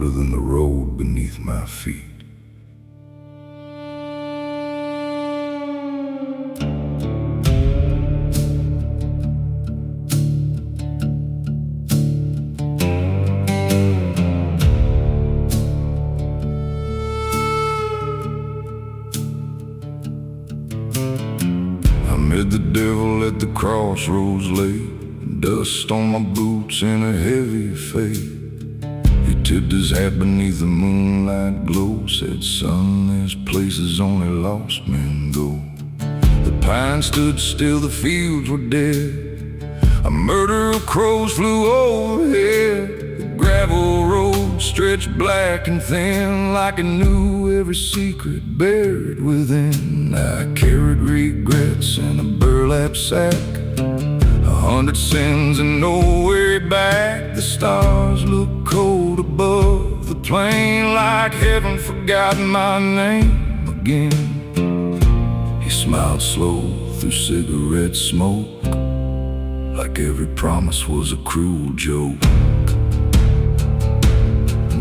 harder than the road beneath my feet. I met the devil at the crossroads late, dust on my boots and a heavy fate. He tipped his hat beneath the moonlight glow, said, son, there's places only lost men go. The pines stood still, the fields were dead, a murder of crows flew overhead. The gravel road stretched black and thin, like it knew every secret buried within. I carried regrets in a burlap sack, 100 sins and no way back. The stars look cold above the plain, like heaven forgot my name again. He smiled slow through cigarette smoke, like every promise was a cruel joke.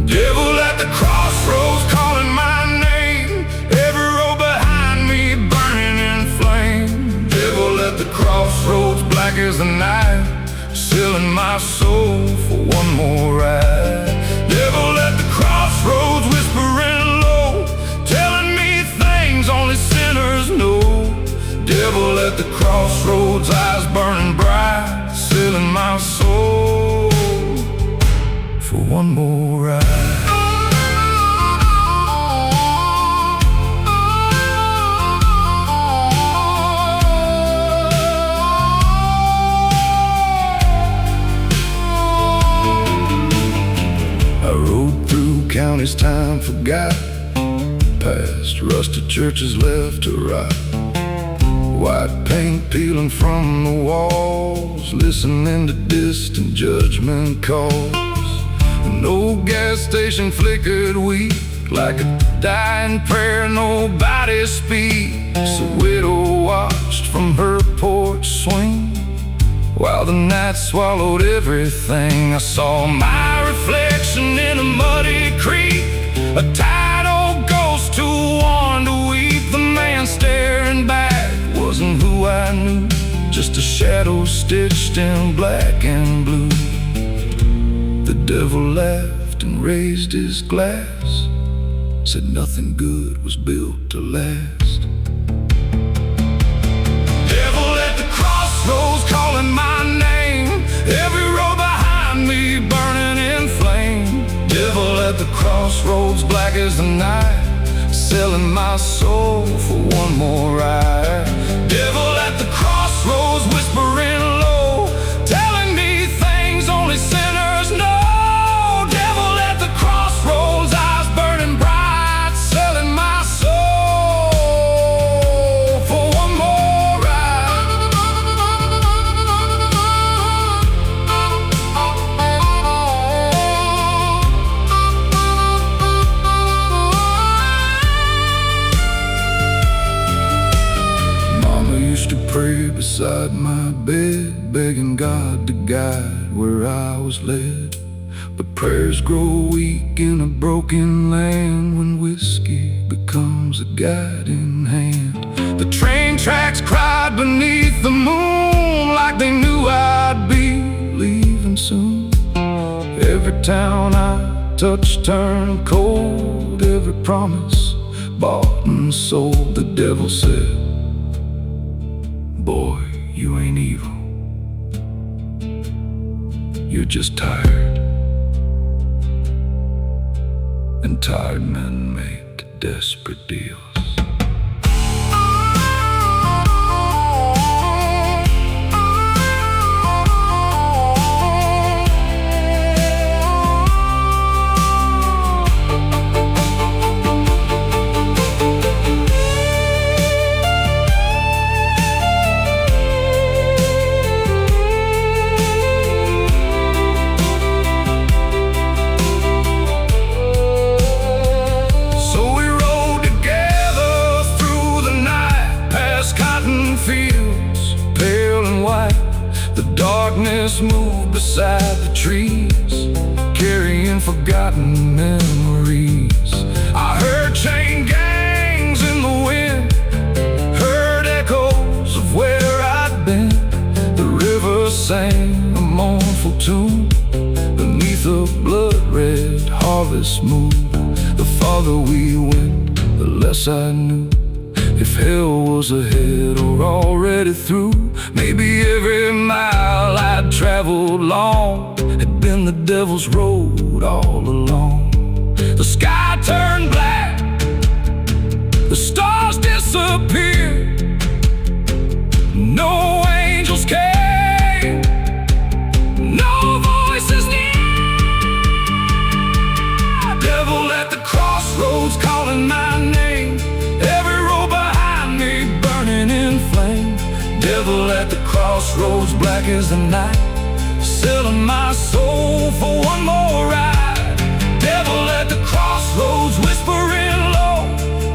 Devil at the crossroads calling my name, every road behind me burning in flame. Devil at the crossroads, black as the night, selling my soul for one more ride. Devil at the crossroads, whispering low, telling me things only sinners know. Devil at the crossroads, eyes burning bright, selling my soul for one more ride. Counties time forgot, past rusted churches left to rot, white paint peeling from the walls, listening to distant judgment calls. An old gas station flickered weak, like a dying prayer nobody speaks. A widow watched from her porch swing, while the night swallowed everything. I saw my reflection in a muddy creek, a tired old ghost too worn to weep. The man staring back wasn't who I knew, just a shadow stitched in black and blue. The devil laughed and raised his glass, said nothing good was built to last. Devil at the crossroads calling my name, every road behind me burning in flame. Devil at the crossroads, black as the night, selling my soul for one more ride. Devil at the crossroads, whispering low, telling me things only sinners know. Devil at the crossroads, eyes burning bright, selling my soul for one more ride. Mama used to pray beside my bed, begging God to guide where I was led. But prayers grow weak in a broken land when whiskey becomes a guiding hand. The train tracks cried beneath the moon, like they knew I'd be leaving soon. Every town I touched turned cold, every promise bought and sold. The devil said, boy, you ain't evil, you're just tired, and tired men make desperate deals. Darkness moved beside the trees, carrying forgotten memories. I heard chain gangs in the wind, heard echoes of where I'd been. The river sang a mournful tune beneath a blood-red harvest moon. The farther we went, the less I knew if hell was ahead or already through. Maybe every mile I'd traveled long had been the devil's road all along. The sky turned black, the stars disappeared, no angels came, no voices near. Devil at the crossroads calling my name, every road behind me burning in flame. Devil at the crossroads, black as the night, selling my soul for one more ride. Devil at the crossroads, whispering low,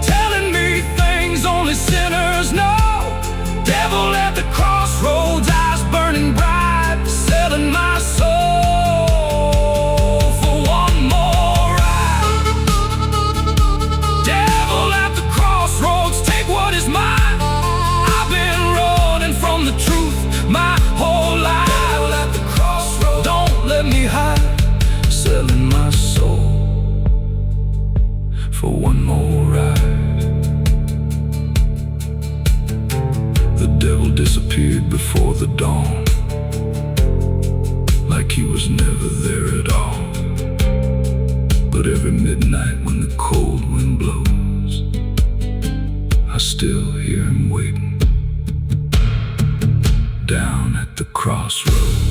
telling me things only sinners know. Devil at the crossroads, eyes burning bright, selling my soul for one more ride. Devil at the crossroads, take what is mine. I've been running from the truth my whole life. Devil at the crossroads, don't let me hide, selling my soul for one more ride. The devil disappeared before the dawn, like he was never there at all. But every midnight when the cold wind blows, I still hear him waiting down at the crossroads.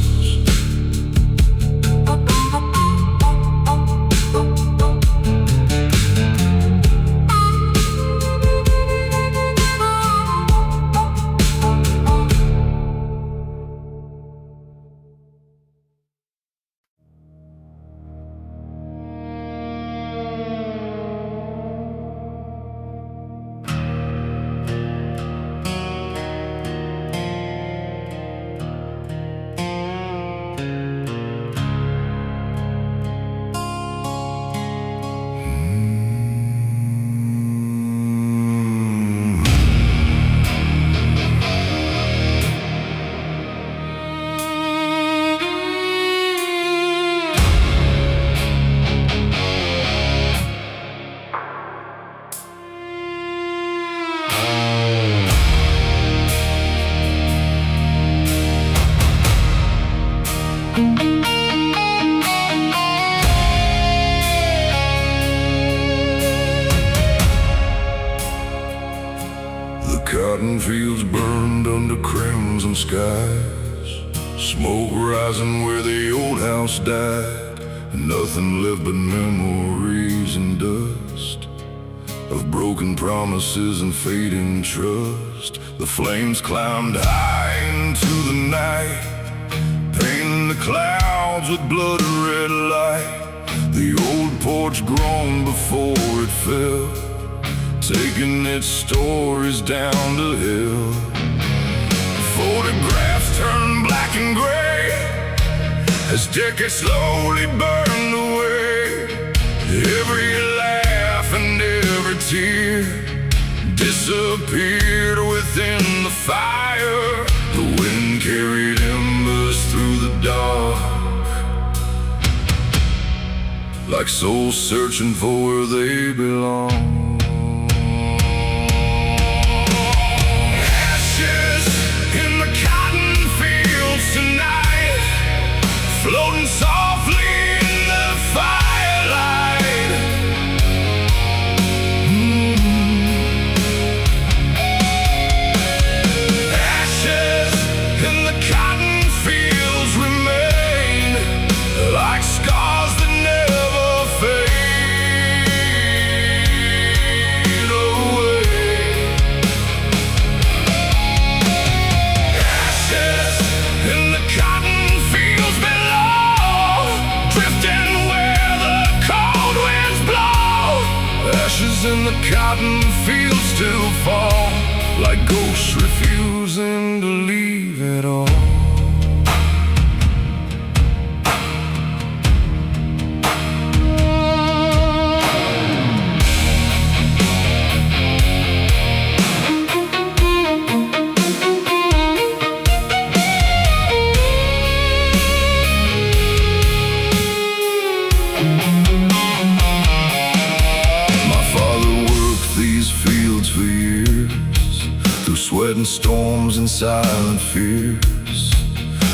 Cotton fields burned under crimson skies, smoke rising where the old house died. Nothing left but memories and dust of broken promises and fading trust. The flames climbed high into the night, painting the clouds with blood red light. The old porch groaned before it fell, taking its stories down the hill. Photographs turned black and gray as decades slowly burned away. Every laugh and every tear disappeared within the fire. The wind carried embers through the dark, like souls searching for where they belong. Floating softly in the firelight. Ashes in the cotton fields remain, like scars that never fade away. Ashes in the cotton fields drifting where the cold winds blow. Ashes in the cotton fields still fall, like ghosts refusing to leave it all. fields for years, through sweat and storms and silent fears.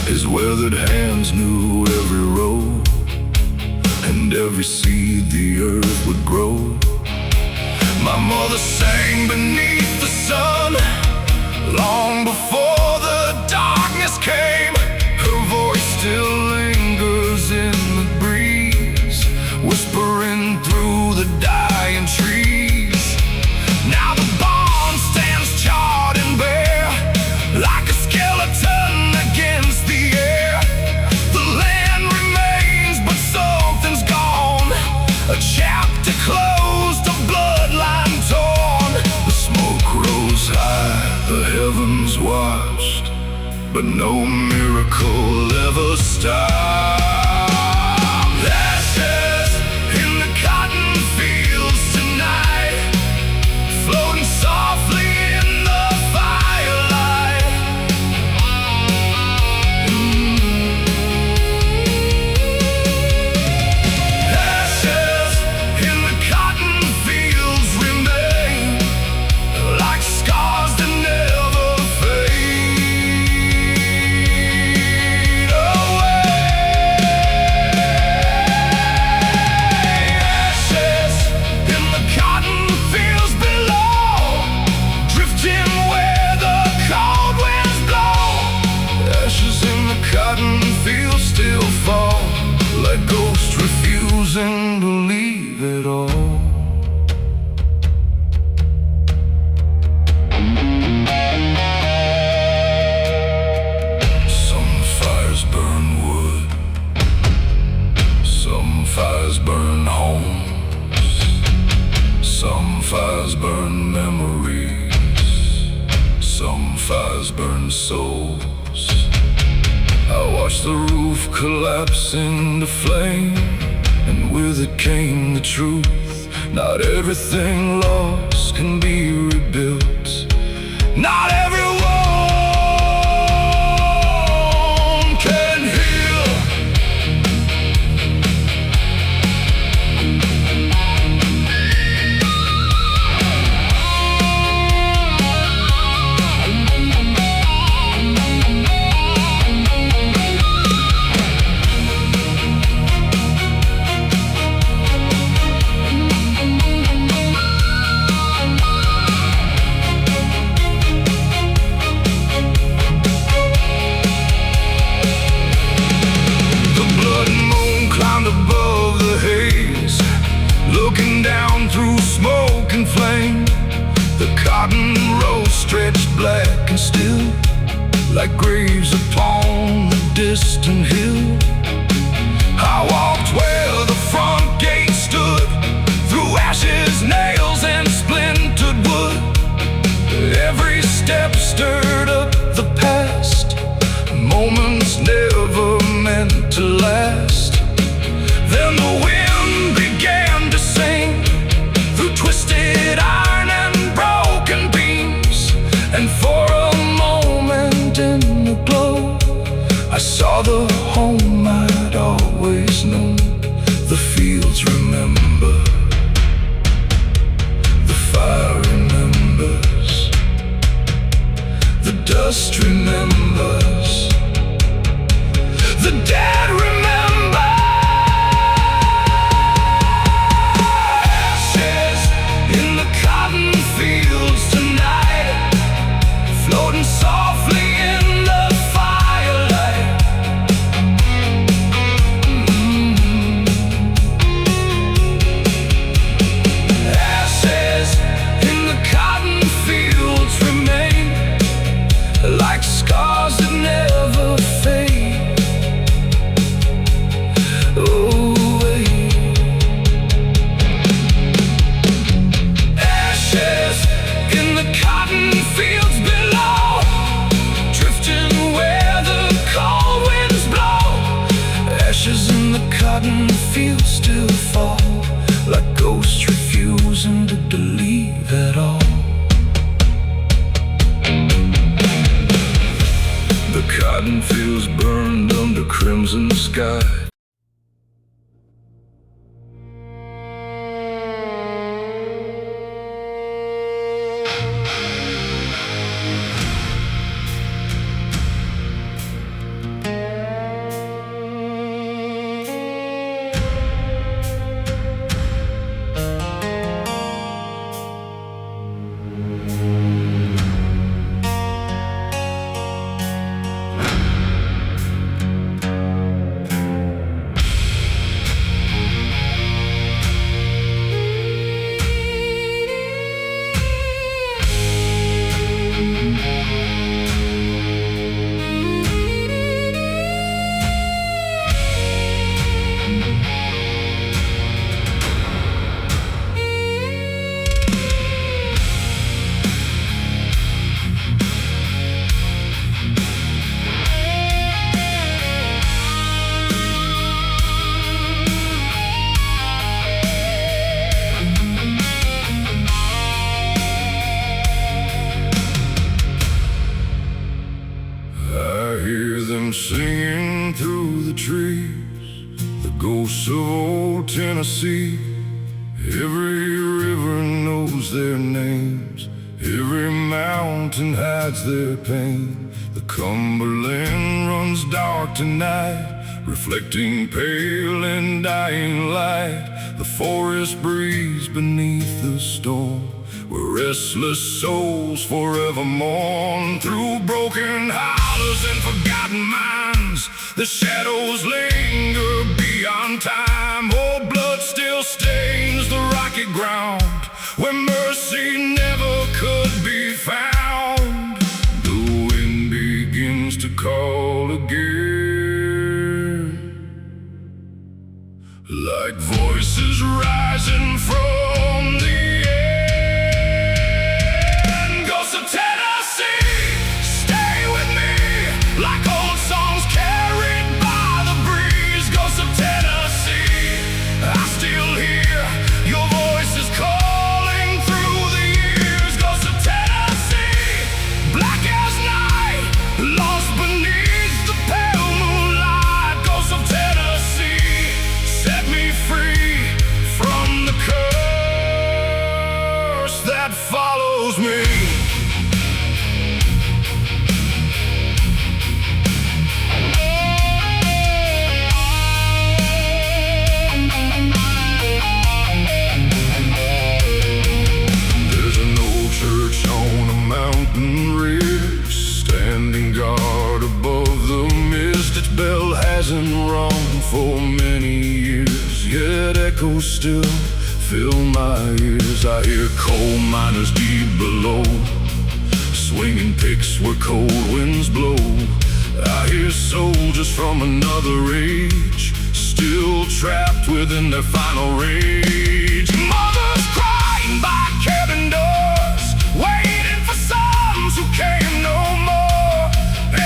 His weathered hands knew every road, and every seed the earth would grow. My mother sang beneath the sun, long before the darkness came. Her voice still lingers in the breeze, whispering through the dying trees. Now the barn stands charred and bare, like a skeleton against the air. The land remains, but something's gone, a chapter closed, a bloodline torn. The smoke rose high, the heavens watched, but no miracle ever stopped. Ashes in the cotton fields tonight, floating softly in the firelight. Ashes in the cotton fields remain, like scars that never fade away. Ashes in the cotton fields below, drifting where the cold winds blow. Ashes in the cotton fields still fall, like ghosts refusing to leave it all. Some fires burn wood, some fires burn homes, some fires burn memories, some fires burn souls. I watched the roof collapse into flame, and with it came the truth. Not everything lost can be rebuilt. Not every wound can heal. The blood moon climbed above the haze, looking down through smoke and flame. The cotton rows stretched black and still, like graves upon the distant hill. I walked where the front gate stood, through ashes, nails, and splintered wood. Every step stirred up the past, moments never meant to last. Then the wind began to sing, through twisted iron and broken beams. And for a moment in the glow, I saw the home I'd always known. The fields remember, the fire remembers, the dust remembers, the dead remember. Ashes in the cotton fields tonight, floating softly in the firelight. Ashes in the cotton fields remain, like scars that never fade away. Ashes in the cotton fields below, drifting where the cold winds blow. Ashes in the cotton fields still fall, like ghosts refusing to leave at all. The cotton fields burned under crimson sky. names. Every mountain hides their pain. The Cumberland runs dark tonight, reflecting pale and dying light. The forest breeze beneath the storm, where restless souls forever mourn. Through broken hollows and forgotten minds, the shadows linger beyond time. Oh, blood still stains the rocky ground, where mercy never could be found. The wind begins to call again, like voices rising from the end. Ghosts of Tennessee, stay with me, like old songs carried by the breeze. Ghosts of Tennessee, I still hear your voices calling through the years. Ghosts of Tennessee, black as night, lost beneath the pale moonlight. Ghosts of Tennessee, set me free from the curse that follows me. There's an old church on a mountain ridge, standing guard above the mist. Its bell hasn't rung for many years, yet echoes still fill my ears. I hear coal miners deep below, swinging picks where cold winds blow. I hear soldiers from another age, still trapped within their final rage. Mothers crying by cabin doors, waiting for sons who came no more.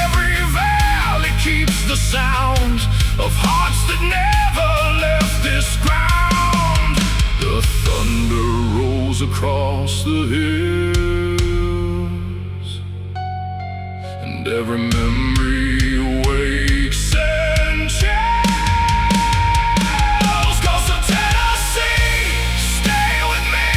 Every valley keeps the sound of hearts that never left this ground. The thunder rolls across the hills, and every memory wakes and chills. Ghosts of Tennessee, stay with me,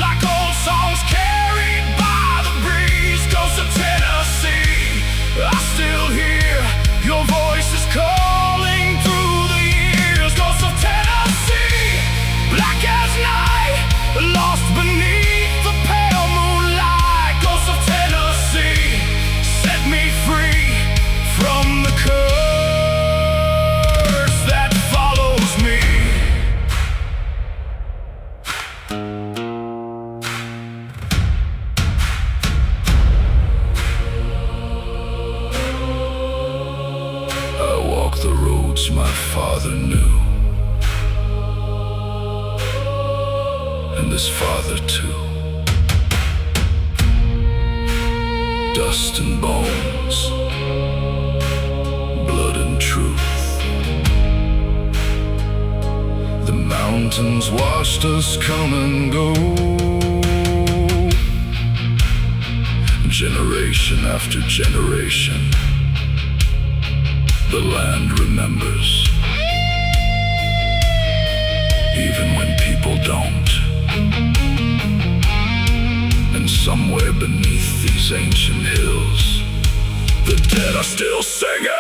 like old songs carried by the breeze. Ghosts of Tennessee, I still hear your voices calling through the years. Ghosts of Tennessee, black as night, lost beneath the pale moonlight. Ghosts of Tennessee, set me free from the curse that follows me. I walk the roads my father knew, and his father too. Dust and bones, blood and truth. The mountains watched us come and go, generation after generation. The land remembers, even when people don't. And somewhere beneath these ancient hills, the dead are still singing.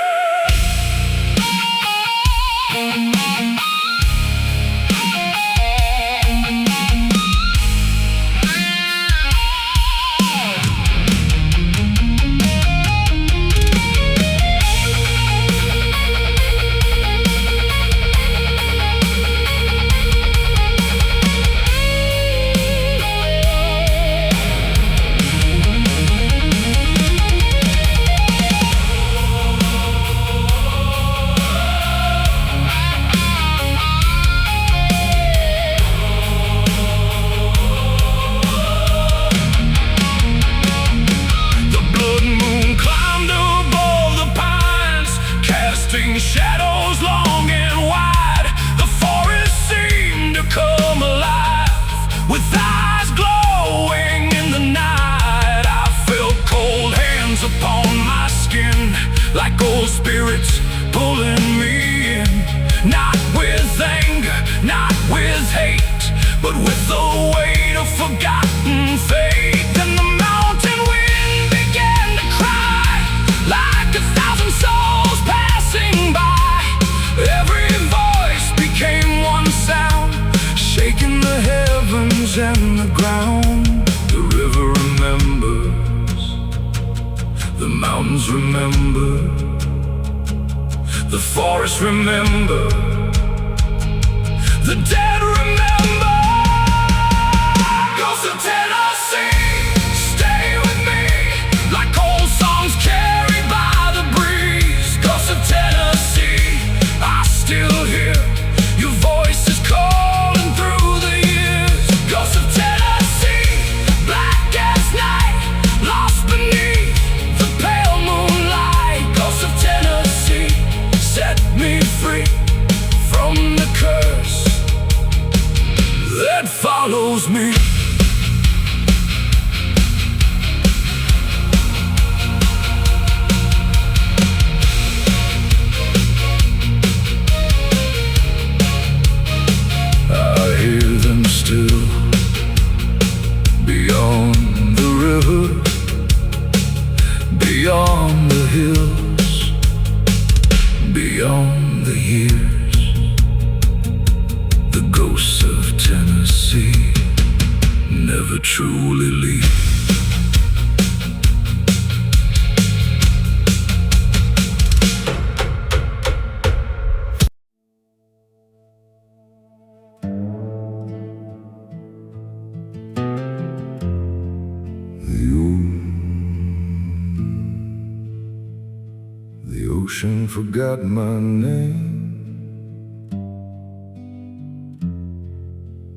remember, the forest remember, the dead remember. Ghosts of Tennessee, stay with me, like old songs carried by the breeze. Ghosts of Tennessee, I still hear your voices calling through the years. Ghosts of Tennessee, black as night, lost beneath the pale moonlight. Ghosts of Tennessee, set me free from the curse that follows me. I hear them still beyond the river, beyond the hills, beyond the years. The ghosts of Tennessee never truly leave. The ocean forgot my name,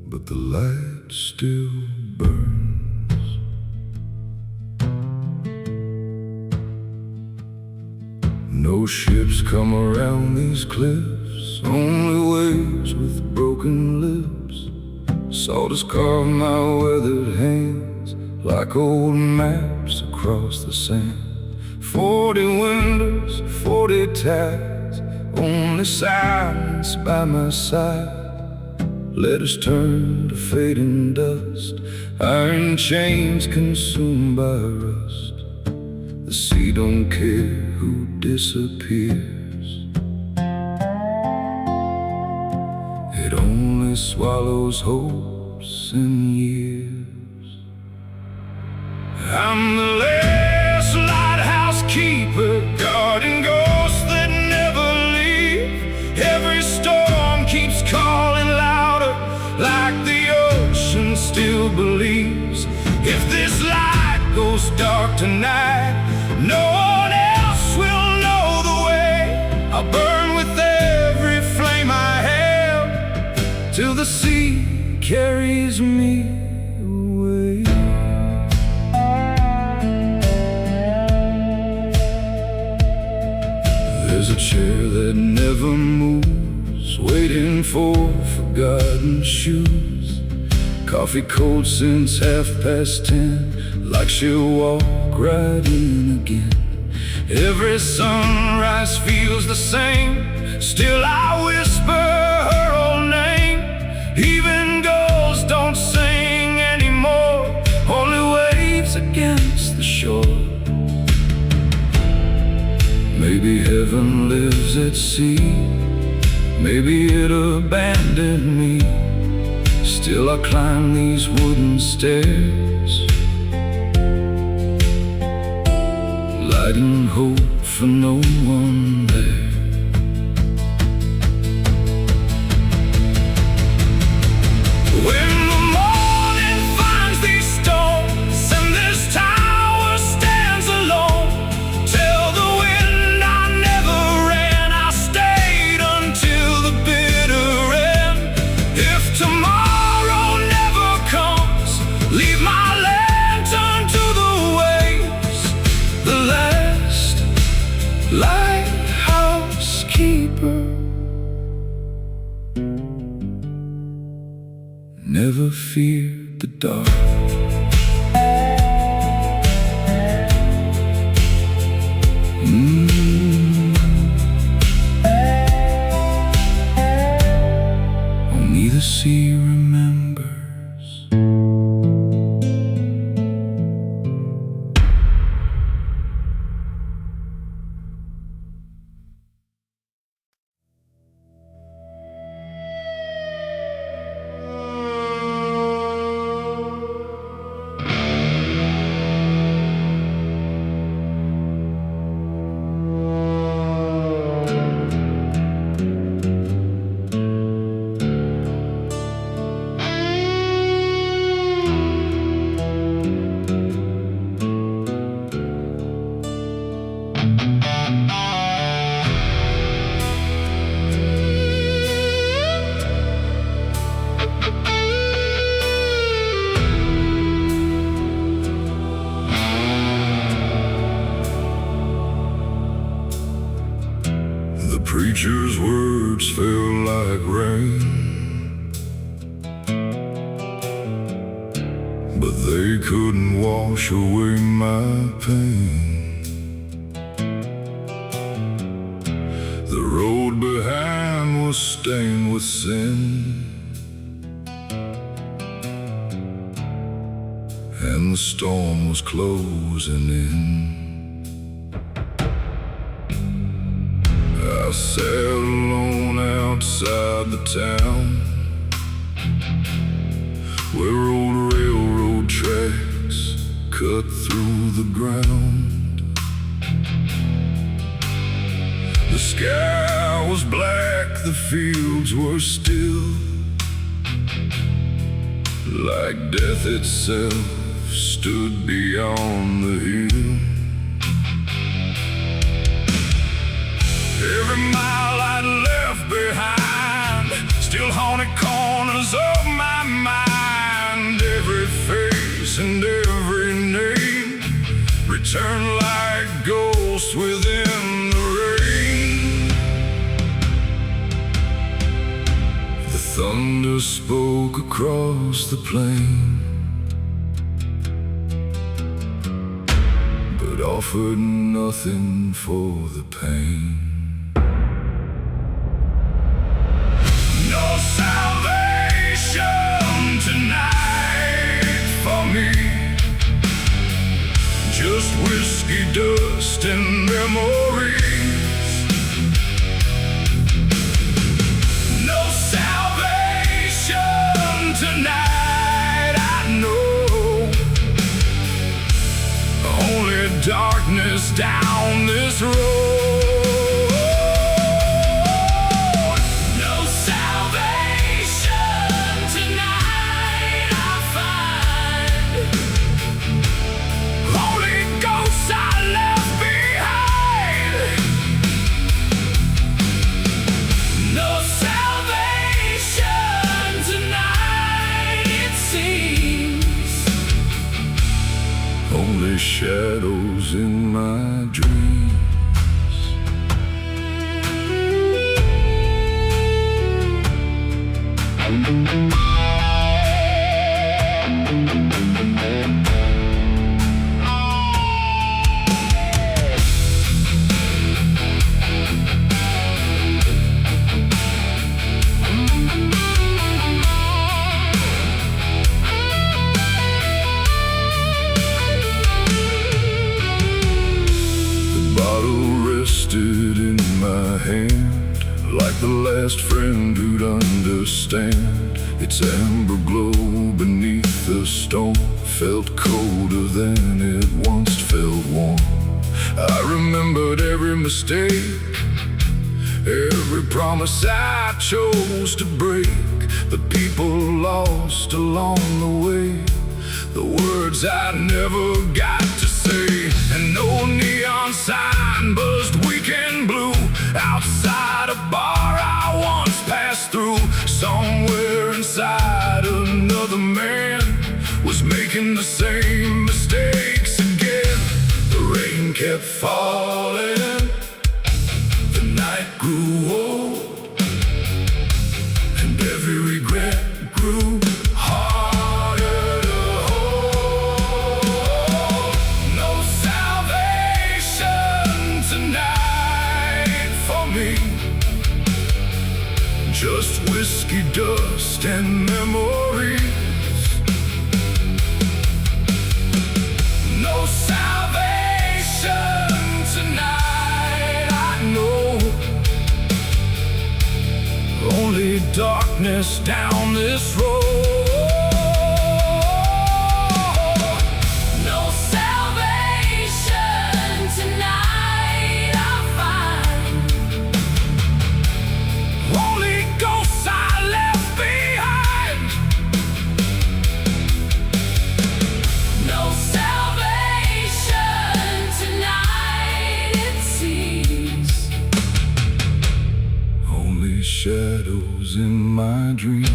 but the light still burns. No ships come around these cliffs, only waves with broken lips. Salt has carved my weathered hands like old maps across the sand. 40 windows, 40 ties, only silence by my side. Letters turn to fading dust, iron chains consumed by rust. The sea don't care who disappears, it only swallows hopes and years. I'm the last lighthouse keeper, guarding ghosts that never leave. Every storm keeps calling louder, like the ocean still believes. If this light goes dark tonight, no one else will know the way. I'll burn with every flame I have, till the sea carries me away. There's a chair that never moves, waiting for forgotten shoes. Coffee cold since 10:30, like she'll walk right in again. Every sunrise feels the same, still I whisper her old name. Even ghosts don't sing anymore, only waves against the shore. Maybe heaven lives at sea, maybe it abandoned me. Still I climb these wooden stairs, lighting hope for no one there. When the morning finds these stones and this tower stands alone, tell the wind I never ran, I stayed until the bitter end. If tomorrow never comes, leave my lantern to the waves. The last lighthouse preacher's words fell like rain, but they couldn't wash away my pain. The road behind was stained with sin, and the storm was closing in. I sat alone outside the town, where old railroad tracks cut through the ground. The sky was black, the fields were still, like death itself stood beyond the hill. Every mile I'd left behind still haunted corners of my mind. Every face and every name returned like ghosts within the rain. The thunder spoke across the plain, but offered nothing for the pain. No salvation tonight for me, just whiskey dust and memories. No salvation tonight, I know, only darkness down this road. Only shadows in my dreams. In my hand, like the last friend who'd understand. Its amber glow beneath the stone felt colder than it once felt warm. I remembered every mistake, every promise I chose to break, the people lost along the way, the words I never got to say. And no neon sign buzzed weak and blue outside a bar I once passed through. Somewhere inside, another man was making the same mistakes again. The rain kept falling, the night grew old, and every regret grew harder to hold. No salvation tonight for me, just whiskey dust and memories. No salvation tonight, I know, only darkness down this road. No salvation tonight I find, only ghosts I left behind. No salvation tonight, it seems, only shadows in my dreams.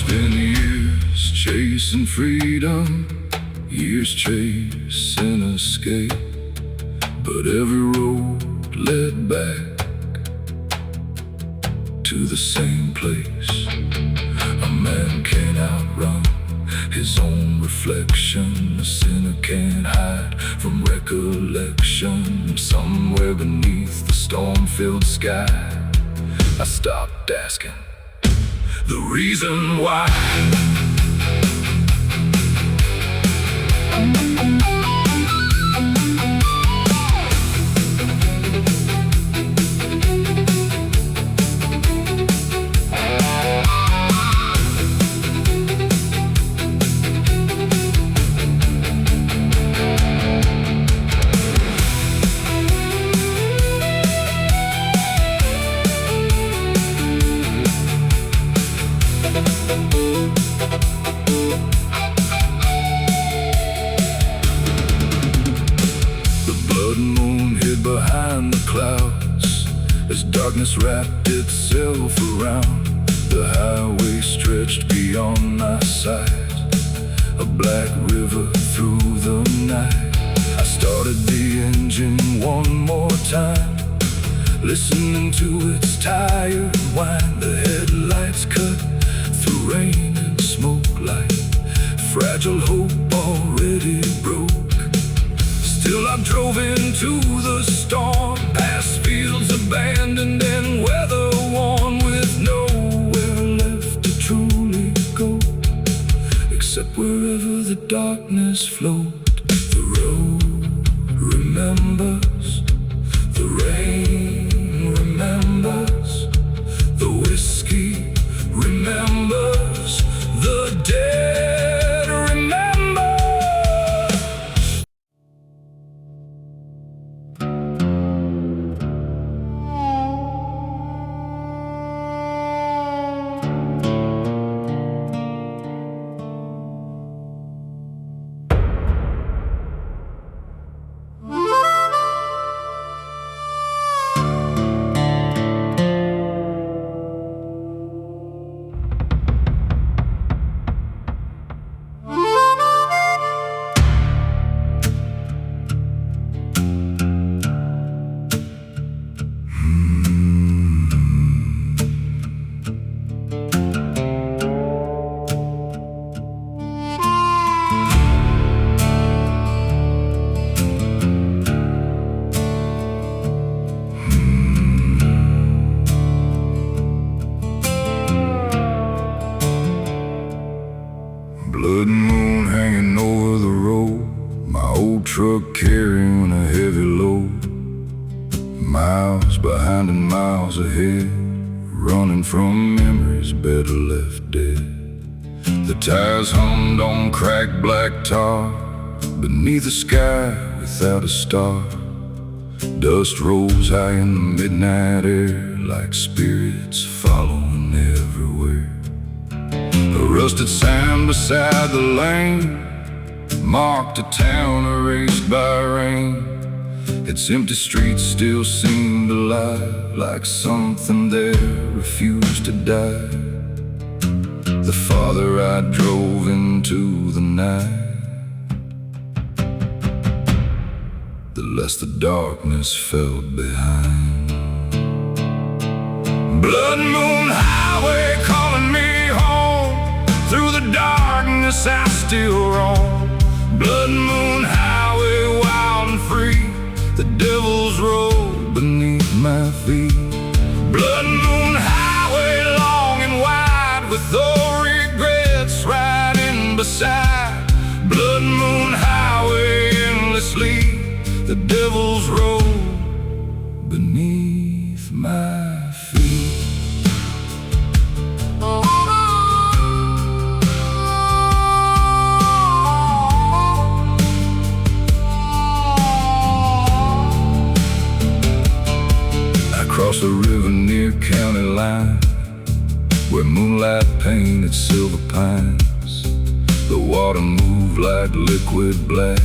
Spent years chasing freedom, years chasing escape, but every road led back to the same place. A man can't outrun his own reflection. A sinner can't hide from recollection. Somewhere beneath the storm-filled sky, I stopped asking the reason why. Behind the clouds, as darkness wrapped itself around, the highway stretched beyond my sight, a black river through the night. I started the engine one more time, listening to its tired whine. The headlights cut through rain and smoke like fragile hope already broke. Still I drove into the storm, past fields abandoned and weather worn, with nowhere left to truly go, except wherever the darkness flowed. The road remembers, the rain remembers, the whiskey remembers, the dead remember. Blood moon hanging over the road, my old truck carrying a heavy load. Miles behind and miles ahead, running from memories better left dead. The tires hummed on cracked black tar, beneath a sky without a star. Dust rose high in the midnight air, like spirits following everywhere. A rusted sign beside the lane marked a town erased by rain. Its empty streets still seemed alive, like something there refused to die. The farther I drove into the night, the less the darkness felt behind. Blood moon highway calling me home, through the darkness I still roam. Blood moon highway wild and free, the devil's road beneath my feet. Blood moon highway long and wide, with no regrets riding beside. Blood moon highway endlessly, the devil's road beneath my feet. Across the river near county line, where moonlight painted silver pines, the water moved like liquid black,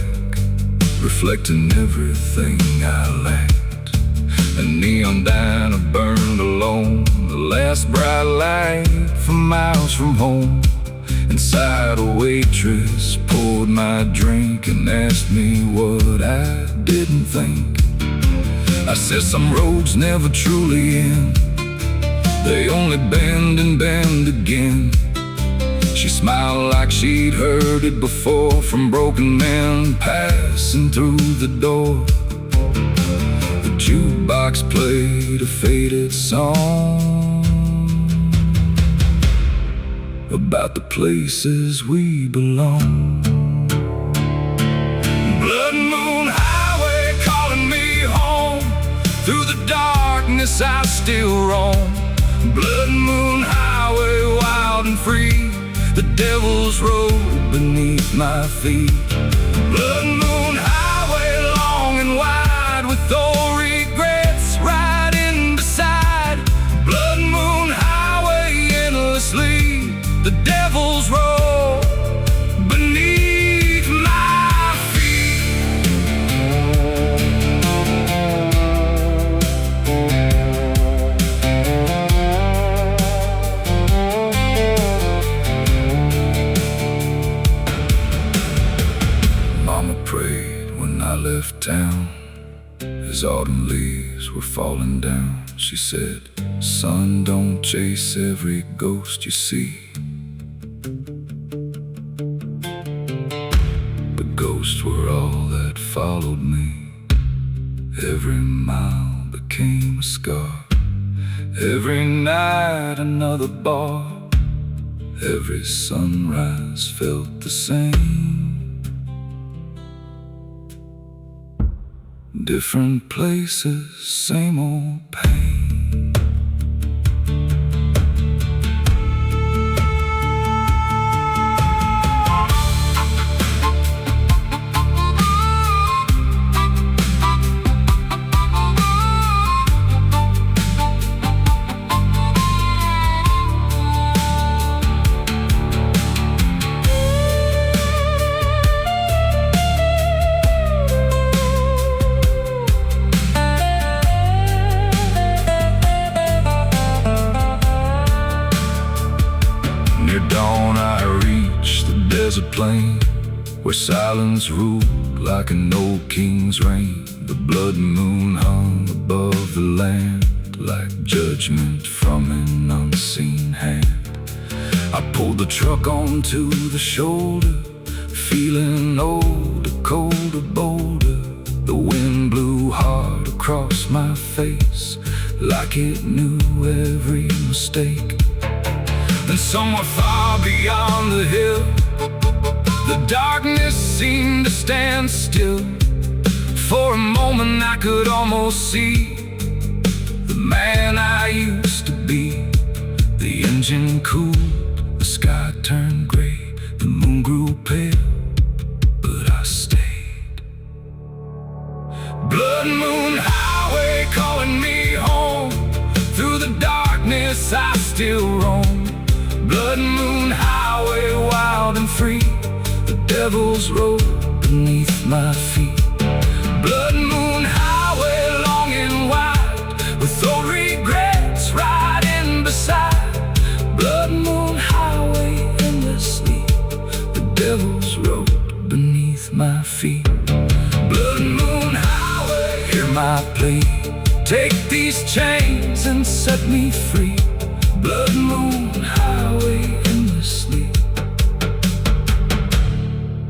reflecting everything I lacked. A neon diner burned alone, the last bright light for miles from home. inside, a waitress poured my drink and asked me what I didn't think. I said some roads never truly end, they only bend and bend again. She smiled like she'd heard it before from broken men passing through the door. The jukebox played a faded song about the places we belong. Blood moon highway calling me home, through the darkness I still roam. Blood moon highway wild and free, the devil's road beneath my feet. Blood moon highway long and wide, with old regrets riding beside. Blood moon highway endlessly, the devil's road beneath my feet. Mama prayed when I left town, as autumn leaves were falling down. She said, son, don't chase every ghost you see. The ghosts were all that followed me. Every mile became a scar, every night another bar. Every sunrise felt the same. Different places, same old pain. Near dawn I reached the desert plain, where silence ruled like an old king's reign. The blood moon hung above the land, like judgment from an unseen hand. I pulled the truck onto the shoulder, feeling older, colder, bolder. The wind blew hard across my face, like it knew every mistake. And somewhere far beyond the hill, the darkness seemed to stand still. For a moment I could almost see the man I used to be. The engine cooled, the sky turned gray, the moon grew pale, but I stayed. Blood moon highway calling me home, through the darkness I still roam. Blood moon highway wild and free, the devil's road beneath my feet. Blood moon highway long and wide, with old regrets riding beside. Blood moon highway endlessly, the devil's road beneath my feet. Blood moon highway, hear my plea, take these chains and set me free. Blood moon highway endlessly,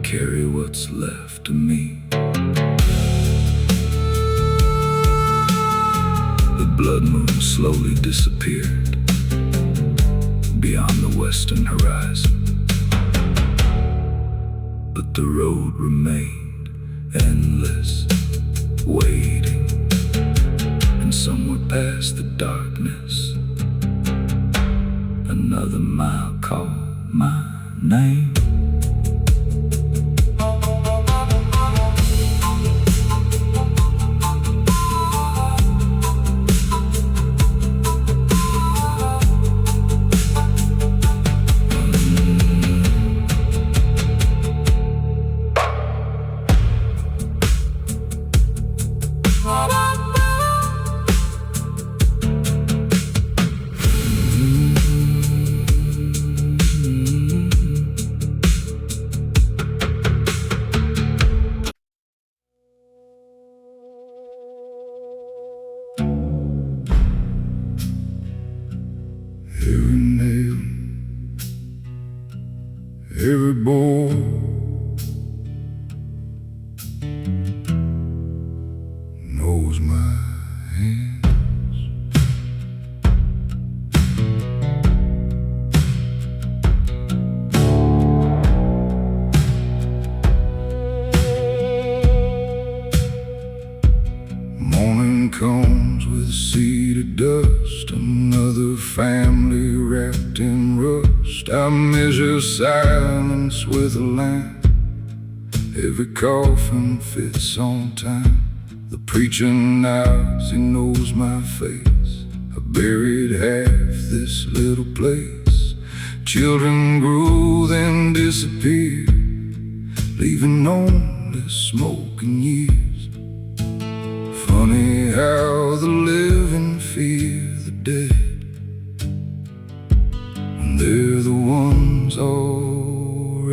carry what's left of me. The blood moon slowly disappeared beyond the western horizon, but the road remained endless, waiting. And somewhere past the darkness, another mile called my name. every boy knows my hands. Morning comes with a seed of dust, another family wrapped in rust. I measure silence with a lamp, every coffin fits on time. The preacher nods, he knows my face. I buried half this little place. Children grew, then disappeared, leaving only smoke and years. Funny how the living fear the dead when they're the ones already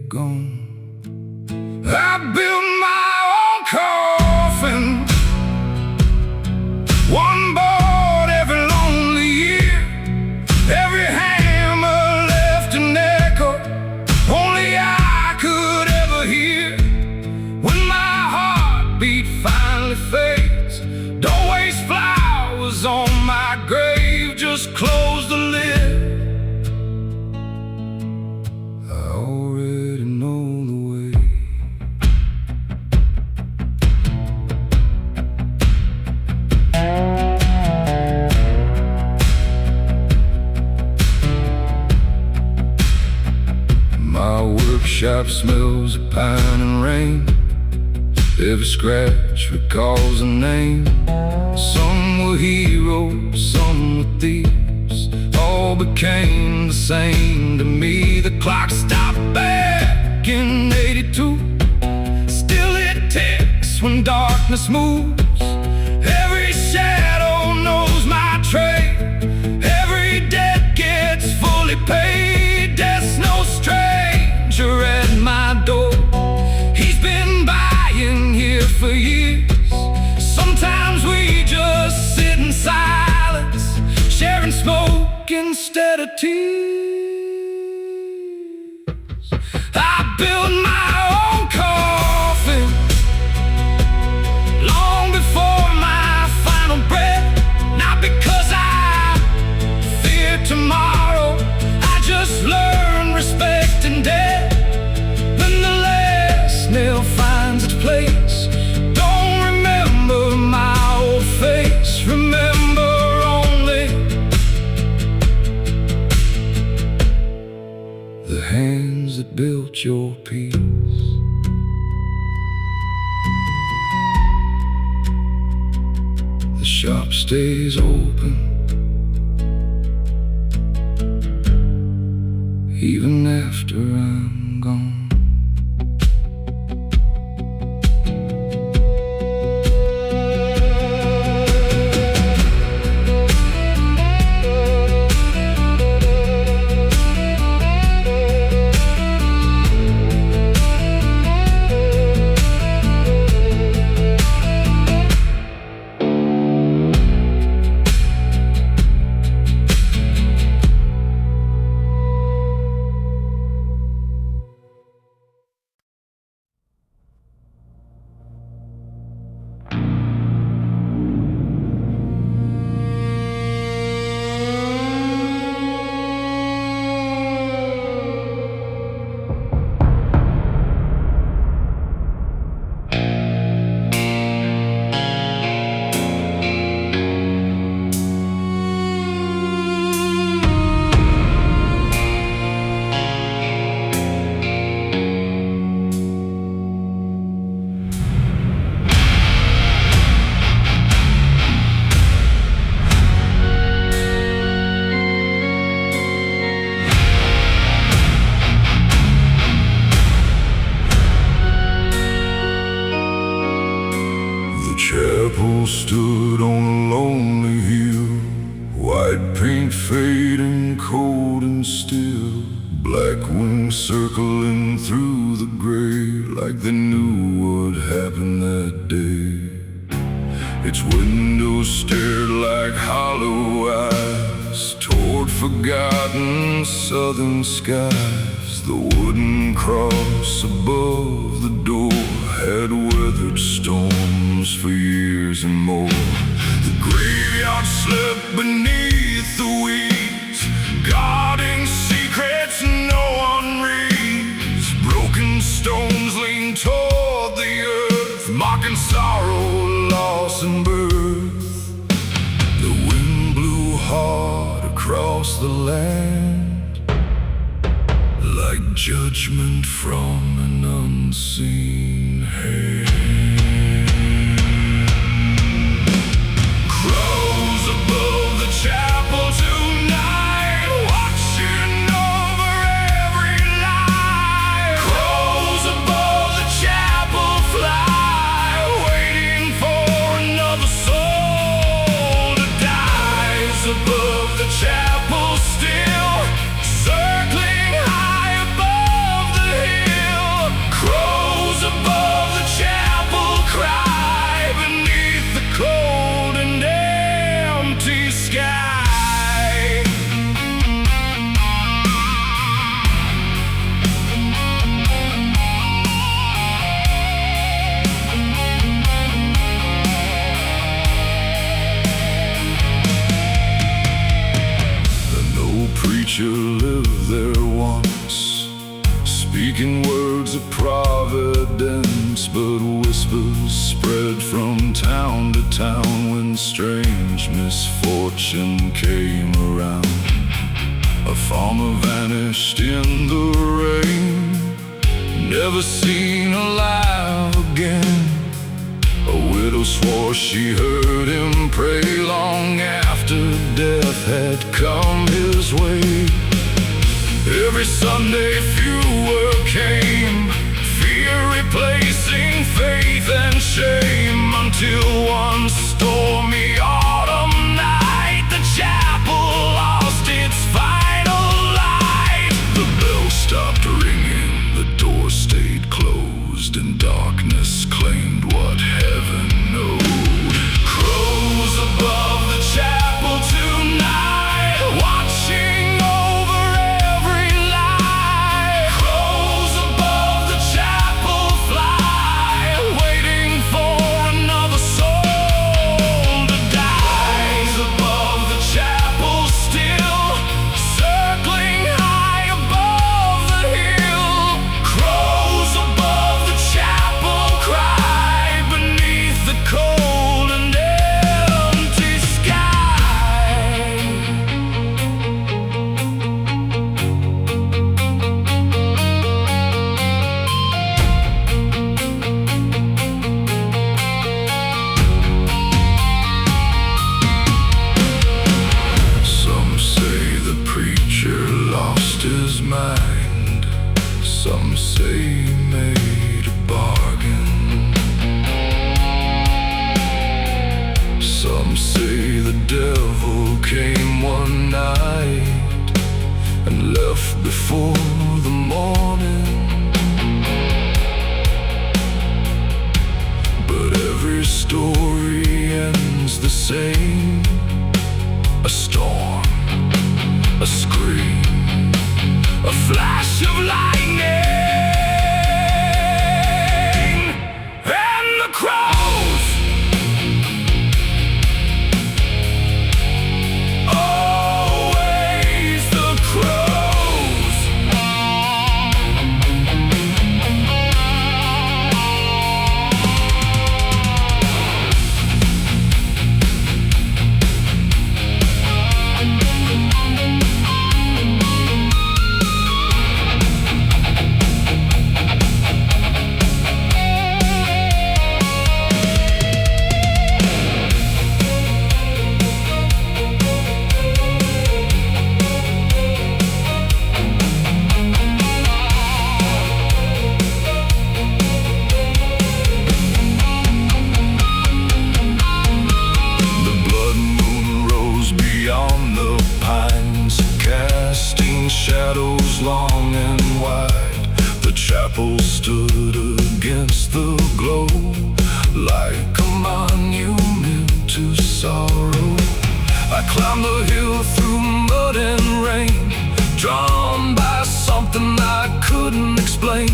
gone. I built my own coffin, one board every lonely year. Every hammer left an echo only I could ever hear. When my heartbeat finally fades, don't waste flowers on my grave, just close the lid. I already know the way. My workshop smells of pine and rain. Every scratch recalls a name. Some were heroes, some were thieves, all became the same to me. The clock stopped back in '82. Still it ticks when darkness moves. Every shadow knows my trade. Every debt gets fully paid. Death's no stranger at my door. He's been buying here for years. Sometimes we just sit in silence, sharing smoke instead of tears. I built my own coffin long before my final breath. Not because I fear tomorrow, I just learned respect in death. When the last nail finds its place, don't remember my old face, remember only the hands that built your peace. The shop stays open even after I'm gone. Chapel stood on a lonely hill, white paint fading cold and still, black wings circling through the gray, like they knew what happened that day. Its windows stared like hollow eyes toward forgotten southern skies. The wooden cross above the door had weathered storms for years and more. The graveyard slept beneath the weeds, guarding secrets no one reads. Broken stones lean toward the earth, mocking sorrow, loss, and birth. The wind blew hard across the land, like judgment from an unseen hand. Crows above the chapel tonight, watching over every lie. Crows above the chapel fly, waiting for another soul to die. Above the chapel still, circling high above the hill. Crows above the chapel cry beneath the cold and empty sky. An old preacher lived there once, speaking words of providence, but whispers spread from town to town when strange misfortune came around. A farmer vanished in the rain, never seen alive again. A widow swore she heard him pray long after death had come his way. Every Sunday fewer came, fear replacing faith and shame, until one stormy autumn night the chapel lost its final light. The bell stopped ringing, the door stayed closed, and darkness claimed what heaven knowed. Crows above the chapel tonight, watching over every lie. Crows above the chapel fly, waiting for another soul to die. Crows above the chapel still, circling high above the hill. Crows above the chapel cry beneath the cold and empty sky. Some say the preacher lost his mind, some say he made a bargain. Some say the devil came one night and left before the morning. But every story ends the same: a storm, a scream, a flash of lightning, and the crows always the crows. Shadows long and wide, the chapel stood against the glow, like a monument to sorrow. I climbed the hill through mud and rain, drawn by something I couldn't explain.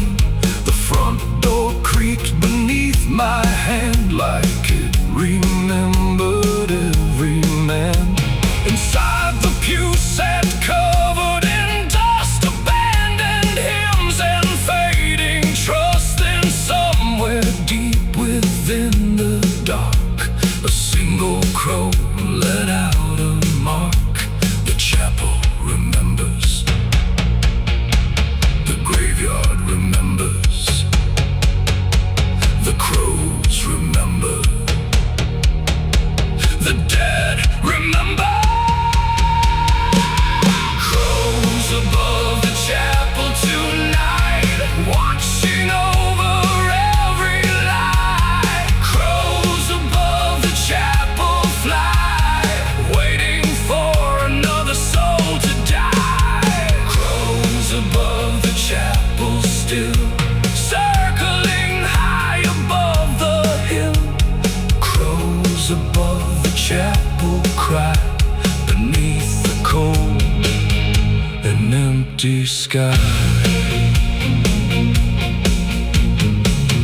The front door creaked beneath my hand like it remembered every man. Inside the pew sat covered in dust, abandoned hymns and fading trust. Then somewhere deep within the dark, a single crow let out a mark. The chapel remembers, the graveyard remembers, the crows remember, the dead remember. Crows above the chapel tonight, watching over every lie. Crows above the chapel fly, waiting for another soul to die. Crows above the chapel still, circling high above the hill. Crows above the chapel cry beneath the cold and empty sky.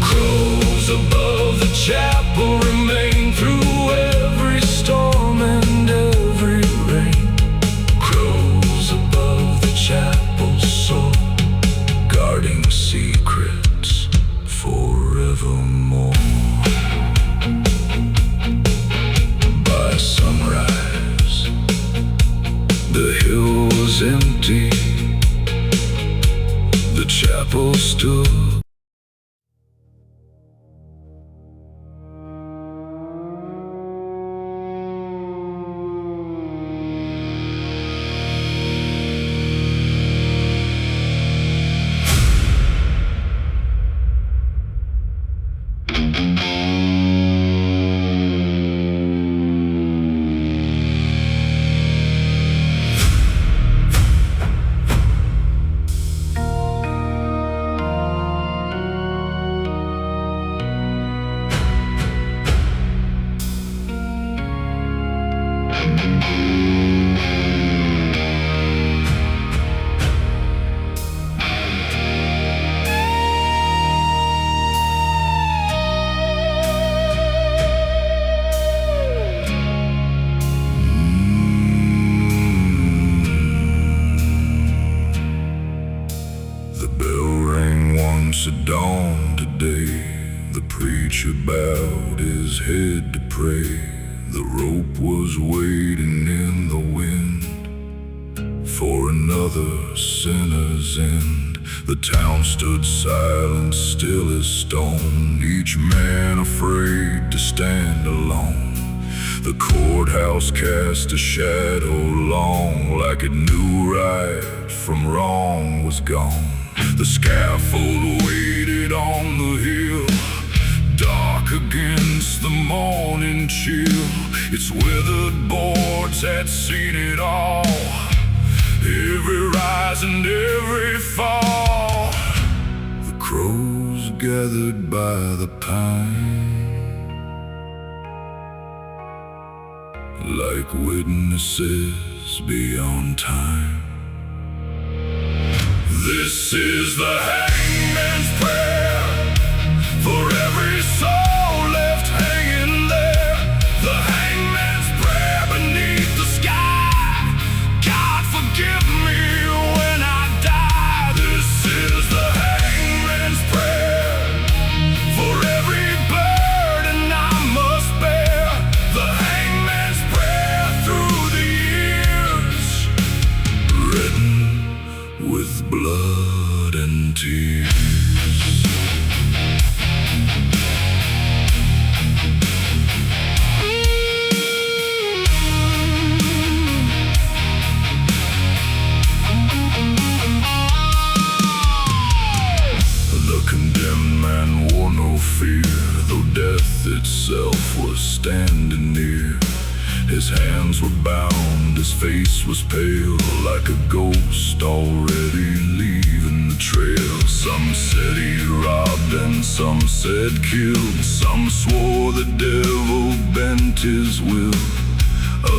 Crows above the chapel remain through every storm and every rain. Crows above the chapel soar, guarding secrets forevermore. By sunrise, the hill was empty, the chapel stood. At dawn today, the preacher bowed his head to pray. The rope was waiting in the wind for another sinner's end. The town stood silent, still as stone, each man afraid to stand alone. The courthouse cast a shadow long, like it knew right from wrong was gone. The scaffold waited on the hill, dark against the morning chill. Its withered boards had seen it all, every rise and every fall. The crows gathered by the pine, like witnesses beyond time. This is the hangman's prayer for every soul left hanging there. The hangman's prayer beneath the sky. God forgive me when I die. This is the hangman's prayer for every burden I must bear. The hangman's prayer through the years, written with blood and tears. The condemned man wore no fear, though death itself was standing near. His hands were bound, his face was pale, like a ghost already leaving the trail. Some said he robbed and some said killed, some swore the devil bent his will.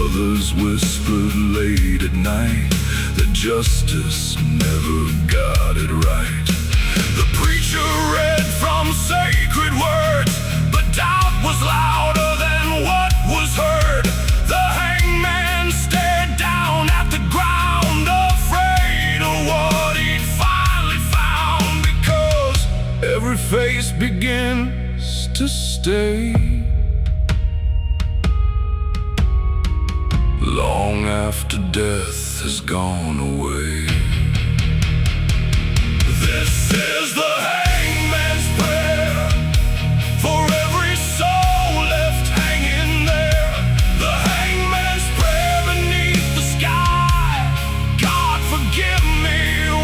Others whispered late at night that justice never got it right. The preacher read from sacred words, but doubt was louder than what was heard. The hangman stared down at the ground, afraid of what he'd finally found, because every face begins to stay long after death has gone away. This is the hangman's prayer for every soul left hanging there. The hangman's prayer beneath the sky. God forgive me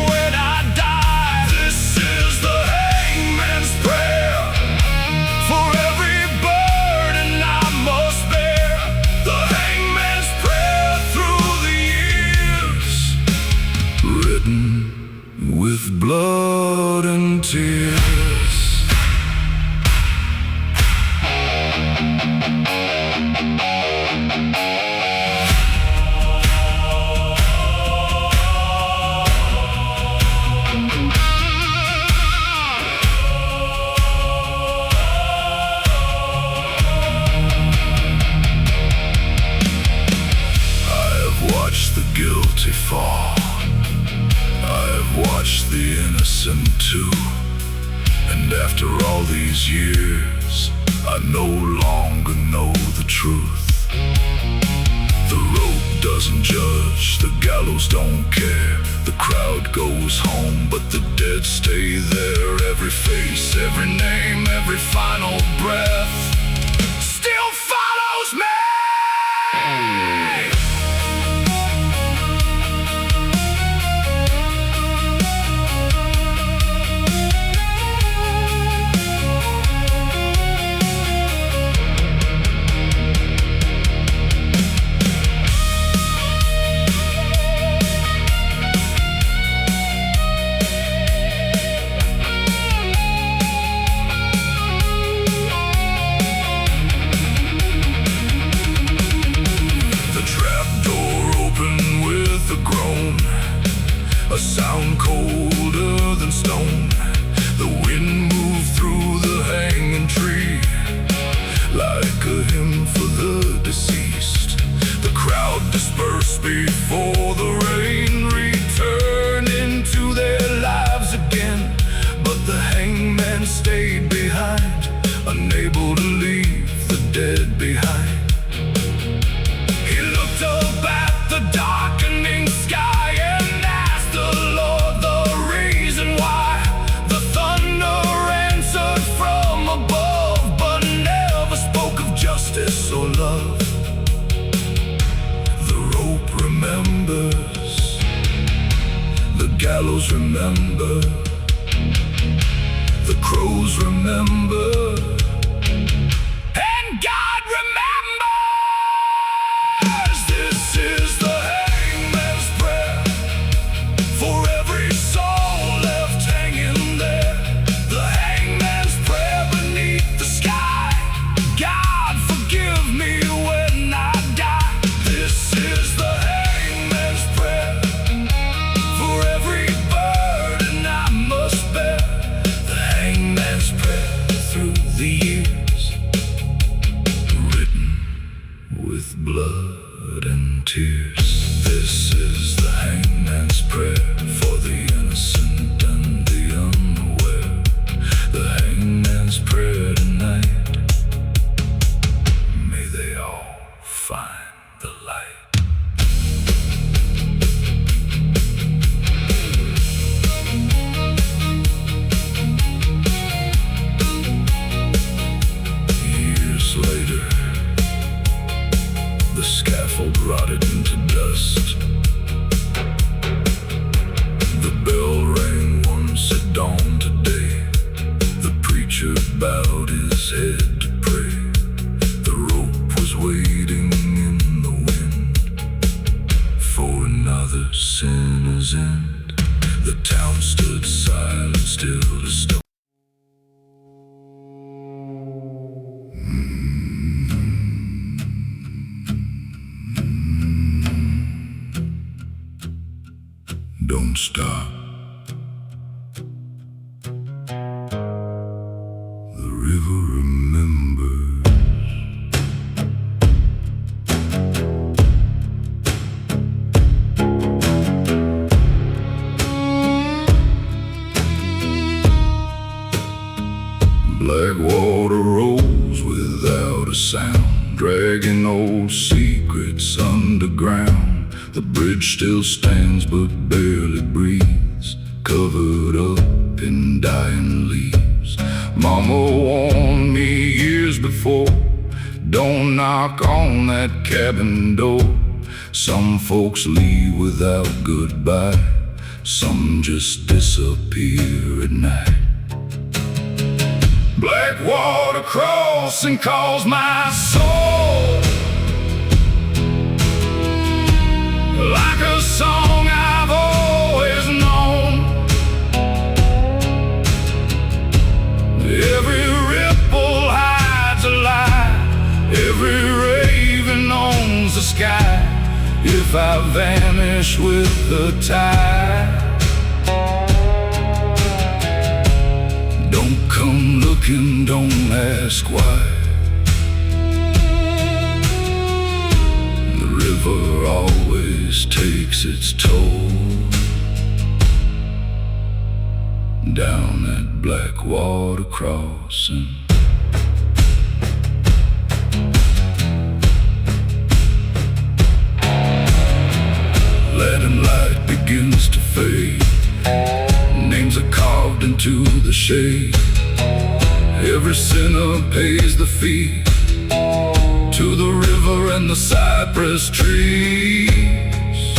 when I die. This is the hangman's prayer for every burden I must bear. The hangman's prayer through the years, written with blood and tears. I have watched the guilty fall. I've watched the innocent too. And after all these years, I no longer know the truth. The rope doesn't judge, the gallows don't care. The crowd goes home, but the dead stay there. Every face, every name, every final breath still follows me. A sound colder than stone. The wind moved through the hanging tree like a hymn for the deceased. The crowd dispersed before the rain returned into their lives again. But the hangman stayed behind, unable to leave the dead behind. He looked up at the darkening sky and asked the Lord the reason why. The thunder answered from above, but never spoke of justice or love. The rope remembers, the gallows remember, the crows remember, and God remembers. This is the hangman's prayer for every soul left hanging there. The hangman's prayer beneath the sky. God forgive me when I die. This is the hangman's prayer for every burden I must bear. The hangman's prayer through the years, written with blood and tears. This is the hangman's prayer for the innocent and the unaware. The hangman's prayer tonight, may they all find the light. Years later, the scaffold rotted into dust. The bell rang once at dawn today. The preacher bowed his head to pray. The rope was waiting in the wind for another sinner's end. The town stood silent, still as stone. stop. The river remembers. Black water rolls without a sound, dragging old secrets underground. The bridge still stands but barely breathes, covered up in dying leaves. Mama warned me years before, don't knock on that cabin door. Some folks leave without goodbye, some just disappear at night. Black water crossing calls my soul, like a song I've always known. Every ripple hides a lie, every raven owns the sky. If I vanish with the tide, don't come looking, don't ask why. The river always takes its toll down that black water crossing. Leaden light begins to fade, names are carved into the shade. Every sinner pays the fee to the river and the cypress trees.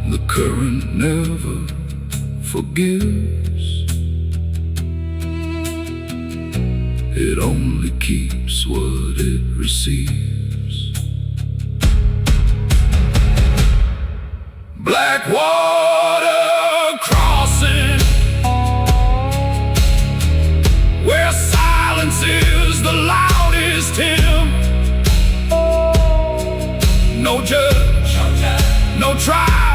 The current never forgives, it only keeps what it receives. Black water crossing, where silence is the loudest hymn. No judge, no trial,